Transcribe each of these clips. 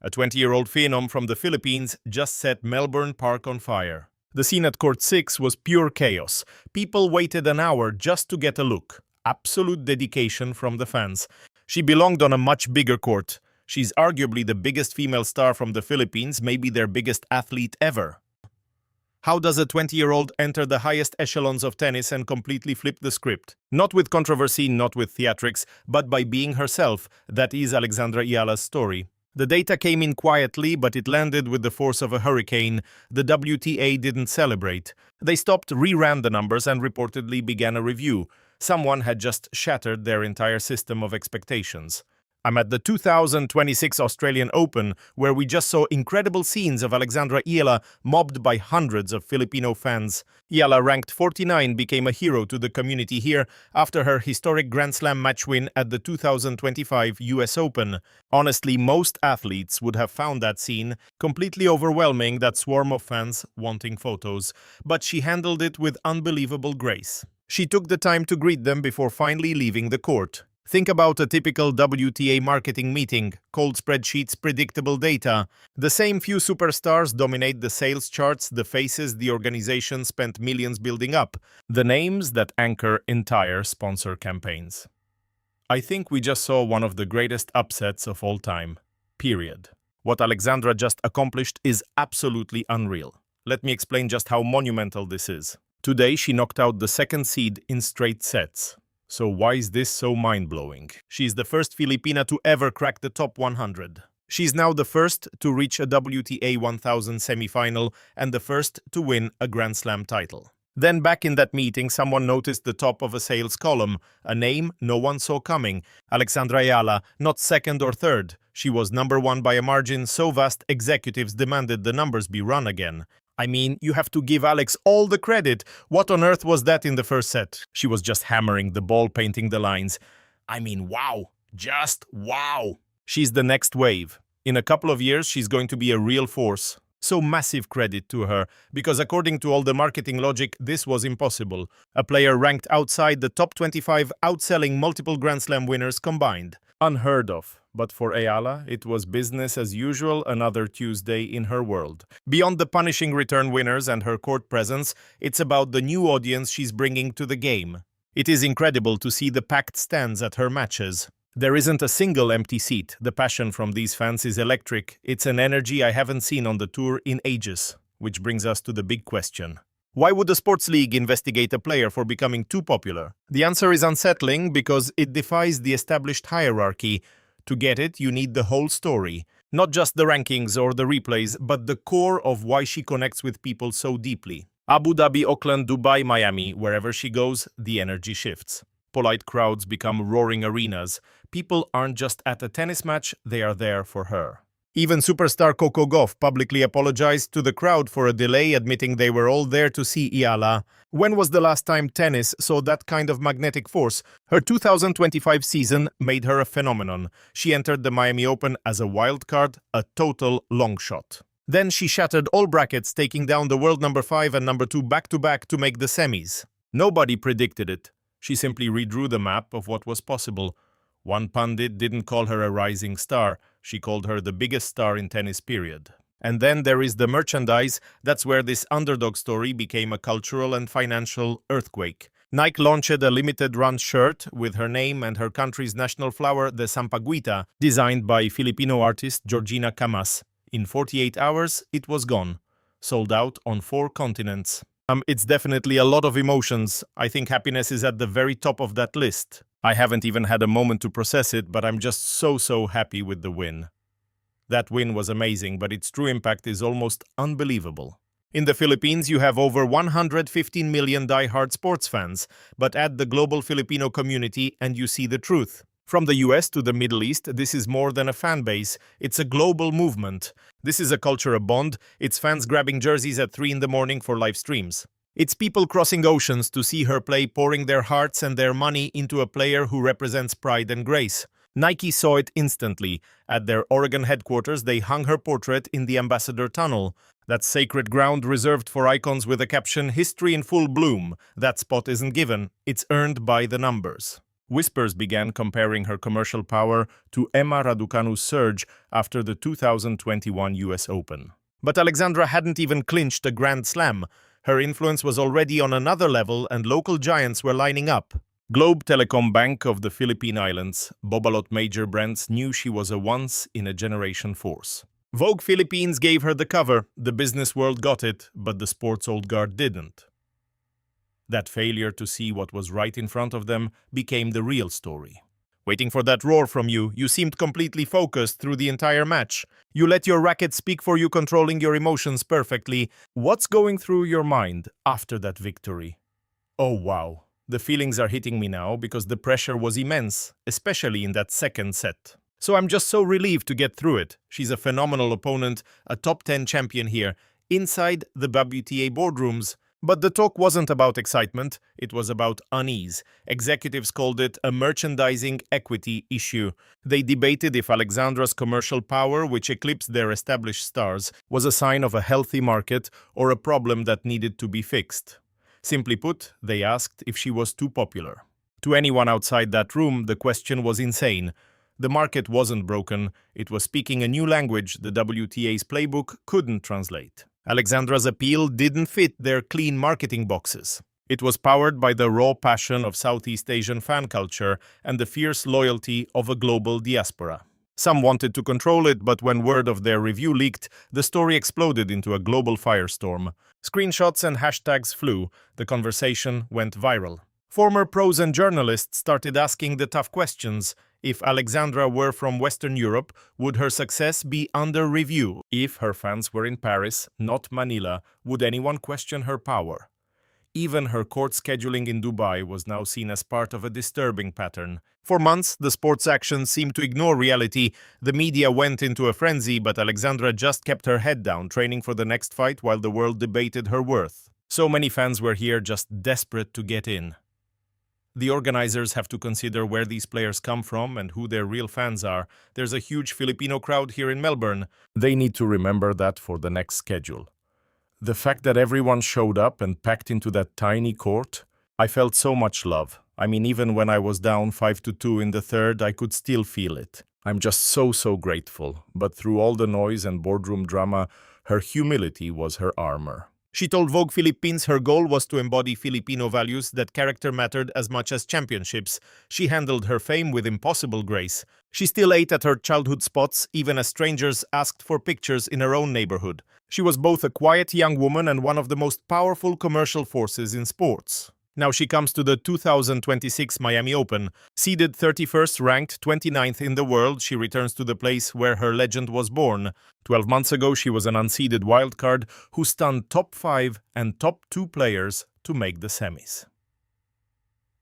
A 20-year-old phenom from the Philippines just set Melbourne Park on fire. The scene at Court 6 was pure chaos. People waited an hour just to get a look. Absolute dedication from the fans. She belonged on a much bigger court. She's arguably the biggest female star from the Philippines, maybe their biggest athlete ever. How does a 20-year-old enter the highest echelons of tennis and completely flip the script? Not with controversy, not with theatrics, but by being herself. That is Alexandra Eala's story. The data came in quietly, but it landed with the force of a hurricane. The WTA didn't celebrate. They stopped, reran the numbers, and reportedly began a review. Someone had just shattered their entire system of expectations. I'm at the 2026 Australian Open, where we just saw incredible scenes of Alexandra Eala mobbed by hundreds of Filipino fans. Eala, ranked 49, became a hero to the community here after her historic Grand Slam match win at the 2025 US Open. Honestly, most athletes would have found that scene completely overwhelming, that swarm of fans wanting photos. But she handled it with unbelievable grace. She took the time to greet them before finally leaving the court. Think about a typical WTA marketing meeting: cold spreadsheets, predictable data. The same few superstars dominate the sales charts, the faces the organization spent millions building up, the names that anchor entire sponsor campaigns. I think we just saw one of the greatest upsets of all time. Period. What Alexandra just accomplished is absolutely unreal. Let me explain just how monumental this is. Today, she knocked out the second seed in straight sets. So why is this so mind-blowing? She's the first Filipina to ever crack the top 100. She's now the first to reach a WTA 1000 semifinal and the first to win a Grand Slam title. Then back in that meeting, someone noticed the top of a sales column, a name no one saw coming: Alexandra Eala, not second or third. She was number one by a margin so vast executives demanded the numbers be run again. I mean, you have to give Alex all the credit. What on earth was that in the first set? She was just hammering the ball, painting the lines. I mean, wow. Just wow. She's the next wave. In a couple of years, she's going to be a real force. So massive credit to her, because according to all the marketing logic, this was impossible. A player ranked outside the top 25 outselling multiple Grand Slam winners combined. Unheard of. But for Eala, it was business as usual, another Tuesday in her world. Beyond the punishing return winners and her court presence, it's about the new audience she's bringing to the game. It is incredible to see the packed stands at her matches. There isn't a single empty seat. The passion from these fans is electric. It's an energy I haven't seen on the tour in ages. Which brings us to the big question. Why would a sports league investigate a player for becoming too popular? The answer is unsettling because it defies the established hierarchy. To get it, you need the whole story. Not just the rankings or the replays, but the core of why she connects with people so deeply. Abu Dhabi, Auckland, Dubai, Miami, wherever she goes, the energy shifts. Polite crowds become roaring arenas. People aren't just at a tennis match, they are there for her. Even superstar Coco Gauff publicly apologized to the crowd for a delay, admitting they were all there to see Eala. When was the last time tennis saw that kind of magnetic force? Her 2025 season made her a phenomenon. She entered the Miami Open as a wild card, a total long shot. Then she shattered all brackets, taking down the world number 5 and number 2 back-to-back to make the semis. Nobody predicted it. She simply redrew the map of what was possible. One pundit didn't call her a rising star. She called her the biggest star in tennis, period. And then there is the merchandise. That's where this underdog story became a cultural and financial earthquake. Nike launched a limited-run shirt with her name and her country's national flower, the Sampaguita, designed by Filipino artist Georgina Camas. In 48 hours, it was gone. Sold out on 4 continents. It's definitely a lot of emotions. I think happiness is at the very top of that list. I haven't even had a moment to process it, but I'm just so happy with the win. That win was amazing, but its true impact is almost unbelievable. In the Philippines, you have over 115 million die-hard sports fans, but add the global Filipino community and you see the truth. From the US to the Middle East, this is more than a fan base, it's a global movement. This is a culture of bond, it's fans grabbing jerseys at 3 in the morning for live streams. It's people crossing oceans to see her play, pouring their hearts and their money into a player who represents pride and grace. Nike saw it instantly. At their Oregon headquarters, they hung her portrait in the Ambassador Tunnel. That sacred ground reserved for icons with a caption, "History in full bloom." That spot isn't given, it's earned by the numbers. Whispers began comparing her commercial power to Emma Raducanu's surge after the 2021 US Open. But Alexandra hadn't even clinched a Grand Slam. Her influence was already on another level and local giants were lining up. Globe Telecom Bank of the Philippine Islands, Bobalot major brands knew she was a once-in-a-generation force. Vogue Philippines gave her the cover, the business world got it, but the sports old guard didn't. That failure to see what was right in front of them became the real story. Waiting for that roar from you, you seemed completely focused through the entire match. You let your racket speak for you, controlling your emotions perfectly. What's going through your mind after that victory? Oh wow, the feelings are hitting me now because the pressure was immense, especially in that second set. So I'm just so relieved to get through it. She's a phenomenal opponent, a top 10 champion here, inside the WTA boardrooms. But the talk wasn't about excitement, it was about unease. Executives called it a merchandising equity issue. They debated if Alexandra's commercial power, which eclipsed their established stars, was a sign of a healthy market or a problem that needed to be fixed. Simply put, they asked if she was too popular. To anyone outside that room, the question was insane. The market wasn't broken, it was speaking a new language the WTA's playbook couldn't translate. Alexandra's appeal didn't fit their clean marketing boxes. It was powered by the raw passion of Southeast Asian fan culture and the fierce loyalty of a global diaspora. Some wanted to control it, but when word of their review leaked, the story exploded into a global firestorm. Screenshots and hashtags flew, the conversation went viral. Former pros and journalists started asking the tough questions. If Alexandra were from Western Europe, would her success be under review? If her fans were in Paris, not Manila, would anyone question her power? Even her court scheduling in Dubai was now seen as part of a disturbing pattern. For months, the sports actions seemed to ignore reality. The media went into a frenzy, but Alexandra just kept her head down, training for the next fight while the world debated her worth. So many fans were here just desperate to get in. The organizers have to consider where these players come from and who their real fans are. There's a huge Filipino crowd here in Melbourne. They need to remember that for the next schedule. The fact that everyone showed up and packed into that tiny court, I felt so much love. I mean, even when I was down 5-2 in the third, I could still feel it. I'm just so grateful. But through all the noise and boardroom drama, her humility was her armor. She told Vogue Philippines her goal was to embody Filipino values, that character mattered as much as championships. She handled her fame with impossible grace. She still ate at her childhood spots, even as strangers asked for pictures in her own neighborhood. She was both a quiet young woman and one of the most powerful commercial forces in sports. Now she comes to the 2026 Miami Open. Seeded 31st, ranked 29th in the world, she returns to the place where her legend was born. 12 months ago, she was an unseeded wildcard who stunned top 5 and top 2 players to make the semis.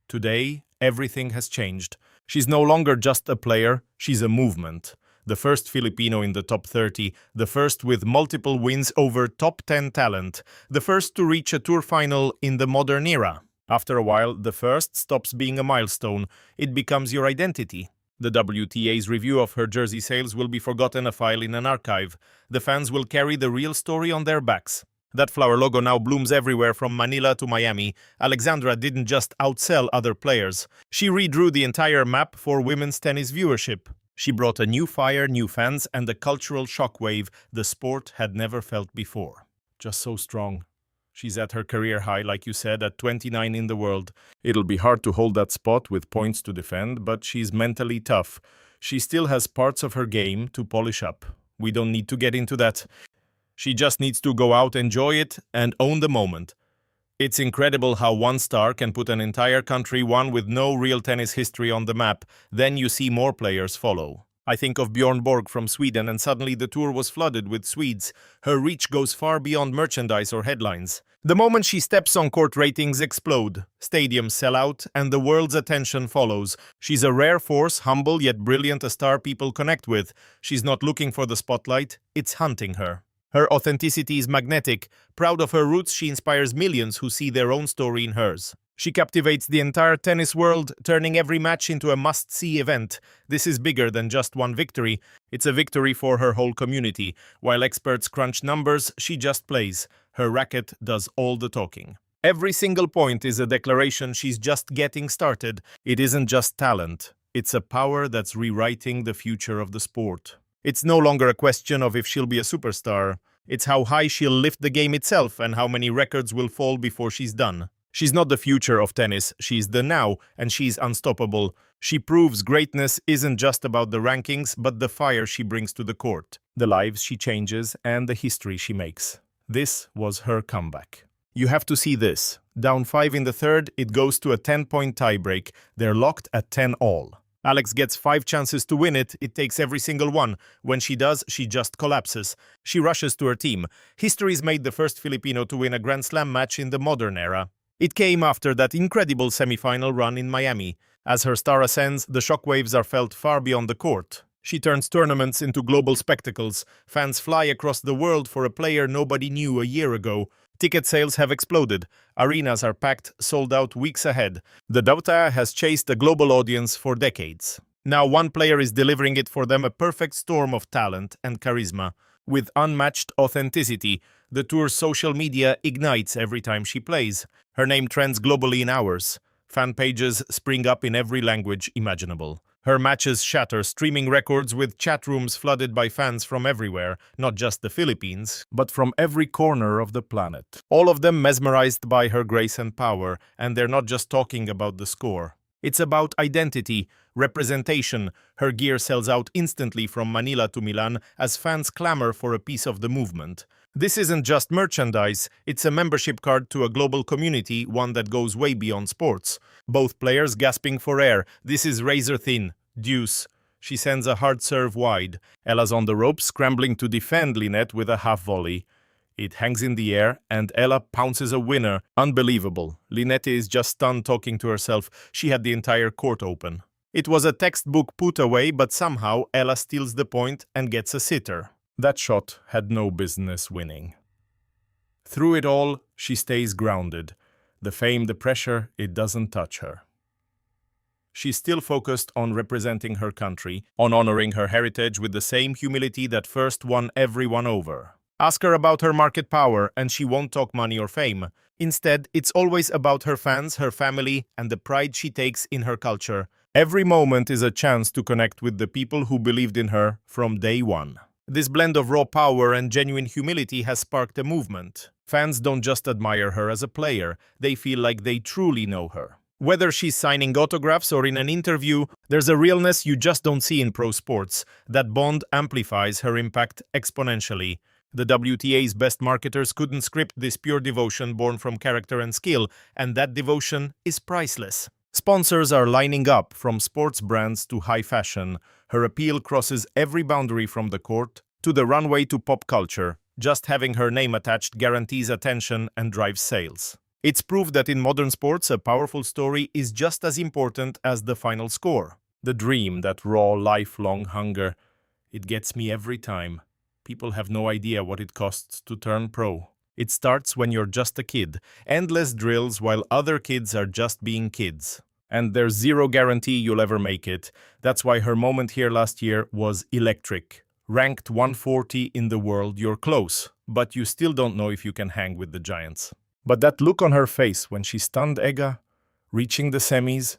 Today, everything has changed. She's no longer just a player, she's a movement. The first Filipino in the top 30, the first with multiple wins over top 10 talent, the first to reach a tour final in the modern era. After a while, the first stops being a milestone. It becomes your identity. The WTA's review of her jersey sales will be forgotten, a file in an archive. The fans will carry the real story on their backs. That flower logo now blooms everywhere from Manila to Miami. Alexandra didn't just outsell other players. She redrew the entire map for women's tennis viewership. She brought a new fire, new fans, and a cultural shockwave the sport had never felt before. Just so strong. She's at her career high, like you said, at 29 in the world. It'll be hard to hold that spot with points to defend, but she's mentally tough. She still has parts of her game to polish up. We don't need to get into that. She just needs to go out, enjoy it, and own the moment. It's incredible how one star can put an entire country, one with no real tennis history, on the map. Then you see more players follow. I think of Bjorn Borg from Sweden, and suddenly the tour was flooded with Swedes. Her reach goes far beyond merchandise or headlines. The moment she steps on court, ratings explode, stadiums sell out, and the world's attention follows. She's a rare force, humble yet brilliant, a star people connect with. She's not looking for the spotlight, it's hunting her. Her authenticity is magnetic. Proud of her roots, she inspires millions who see their own story in hers. She captivates the entire tennis world, turning every match into a must-see event. This is bigger than just one victory. It's a victory for her whole community. While experts crunch numbers, she just plays. Her racket does all the talking. Every single point is a declaration she's just getting started. It isn't just talent, it's a power that's rewriting the future of the sport. It's no longer a question of if she'll be a superstar, it's how high she'll lift the game itself and how many records will fall before she's done. She's not the future of tennis, she's the now, and she's unstoppable. She proves greatness isn't just about the rankings, but the fire she brings to the court, the lives she changes, and the history she makes. This was her comeback. You have to see this. Down 5 in the third, it goes to a 10-point tiebreak. They're locked at 10 all. Alex gets 5 chances to win it. It takes every single one. When she does, she just collapses. She rushes to her team. History's made the first Filipino to win a Grand Slam match in the modern era. It came after that incredible semi-final run in Miami. As her star ascends, the shockwaves are felt far beyond the court. She turns tournaments into global spectacles. Fans fly across the world for a player nobody knew a year ago. Ticket sales have exploded. Arenas are packed, sold out weeks ahead. The WTA has chased a global audience for decades. Now one player is delivering it for them, a perfect storm of talent and charisma. With unmatched authenticity, the tour's social media ignites every time she plays. Her name trends globally in hours. Fan pages spring up in every language imaginable. Her matches shatter streaming records with chat rooms flooded by fans from everywhere, not just the Philippines, but from every corner of the planet. All of them mesmerized by her grace and power, and they're not just talking about the score. It's about identity, representation. Her gear sells out instantly from Manila to Milan as fans clamor for a piece of the movement. This isn't just merchandise, it's a membership card to a global community, one that goes way beyond sports. Both players gasping for air. This is razor thin. Deuce. She sends a hard serve wide. Eala's on the ropes, scrambling to defend Lynette with a half volley. It hangs in the air, and Eala pounces a winner. Unbelievable. Lynette is just stunned, talking to herself. She had the entire court open. It was a textbook put away, but somehow Eala steals the point and gets a sitter. That shot had no business winning. Through it all, she stays grounded. The fame, the pressure, it doesn't touch her. She's still focused on representing her country, on honoring her heritage with the same humility that first won everyone over. Ask her about her market power, and she won't talk money or fame. Instead, it's always about her fans, her family, and the pride she takes in her culture. Every moment is a chance to connect with the people who believed in her from day one. This blend of raw power and genuine humility has sparked a movement. Fans don't just admire her as a player, they feel like they truly know her. Whether she's signing autographs or in an interview, there's a realness you just don't see in pro sports. That bond amplifies her impact exponentially. The WTA's best marketers couldn't script this pure devotion born from character and skill, and that devotion is priceless. Sponsors are lining up, from sports brands to high fashion. Her appeal crosses every boundary, from the court to the runway to pop culture. Just having her name attached guarantees attention and drives sales. It's proof that in modern sports, a powerful story is just as important as the final score. The dream, that raw, lifelong hunger, it gets me every time. People have no idea what it costs to turn pro. It starts when you're just a kid. Endless drills while other kids are just being kids. And there's zero guarantee you'll ever make it. That's why her moment here last year was electric. Ranked 140 in the world, you're close, but you still don't know if you can hang with the giants. But that look on her face when she stunned Ega, reaching the semis,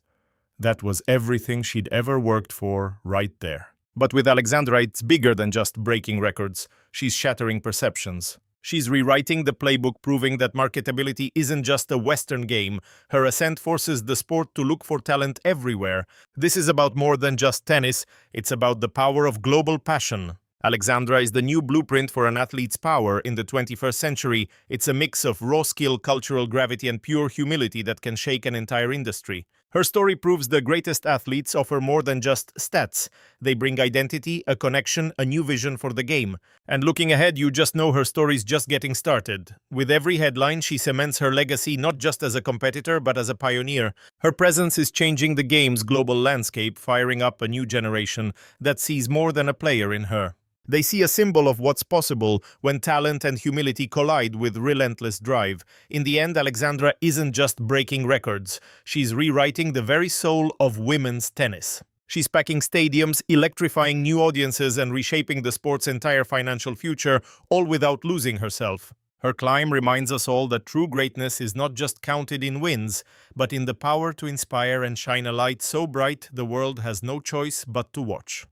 that was everything she'd ever worked for right there. But with Alexandra, it's bigger than just breaking records. She's shattering perceptions. She's rewriting the playbook, proving that marketability isn't just a Western game. Her ascent forces the sport to look for talent everywhere. This is about more than just tennis. It's about the power of global passion. Alexandra is the new blueprint for an athlete's power in the 21st century. It's a mix of raw skill, cultural gravity, and pure humility that can shake an entire industry. Her story proves the greatest athletes offer more than just stats. They bring identity, a connection, a new vision for the game. And looking ahead, you just know her story's just getting started. With every headline, she cements her legacy not just as a competitor, but as a pioneer. Her presence is changing the game's global landscape, firing up a new generation that sees more than a player in her. They see a symbol of what's possible when talent and humility collide with relentless drive. In the end, Alexandra isn't just breaking records. She's rewriting the very soul of women's tennis. She's packing stadiums, electrifying new audiences, and reshaping the sport's entire financial future, all without losing herself. Her climb reminds us all that true greatness is not just counted in wins, but in the power to inspire and shine a light so bright the world has no choice but to watch.